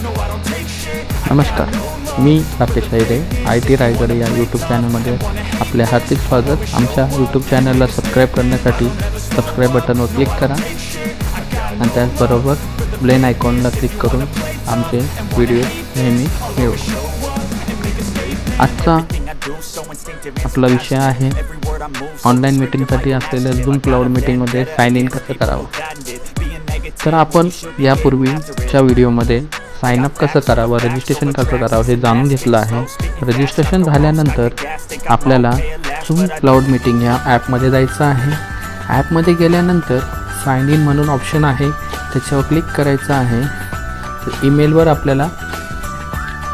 नमस्कार, मी राकेश हैरे IT रायगड या YouTube चॅनलमध्ये आपले हार्दिक स्वागत. आमच्या यूट्यूब चॅनलला सबस्क्राईब करण्यासाठी सबस्क्राईब बटनवर क्लिक करा आणि त्याचबरोबर बेल आयकॉनला क्लिक करून आमचे व्हिडिओ नेहमी मिळवा. आजचा आपला विषय आहे ऑनलाईन मीटिंगसाठी असलेल्या झूम क्लाउड मीटिंगमध्ये साइन इन कसं करावं. तर आपण यापूर्वीच्या व्हिडिओमध्ये साइन अप कसं करावं, रजिस्ट्रेशन कसं करावं हे जाणून घेतलं आहे. रजिस्ट्रेशन झाल्यानंतर आपल्याला झूम क्लाउड मीटिंग या ॲपमध्ये जायचं आहे. ॲपमध्ये गेल्यानंतर साइन इन म्हणून ऑप्शन आहे, त्याच्यावर क्लिक करायचं आहे. तर ईमेलवर आपल्याला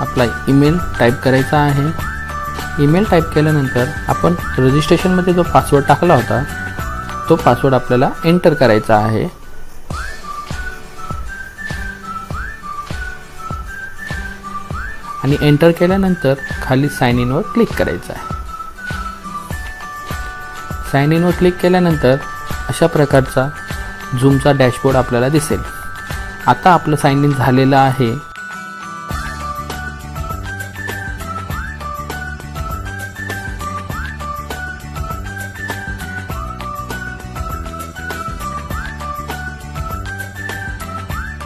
आपला ईमेल टाईप करायचा आहे. ईमेल टाईप केल्यानंतर आपण रजिस्ट्रेशनमध्ये जो पासवर्ड टाकला होता तो पासवर्ड आपल्याला एंटर करायचा आहे. आणि एंटर केल्यानंतर खाली साइन इनवर क्लिक करायचं आहे. साइन इनवर क्लिक केल्यानंतर अशा प्रकारचा झूमचा डॅशबोर्ड आपल्याला दिसेल. आता आपलं साइन इन झालेलं आहे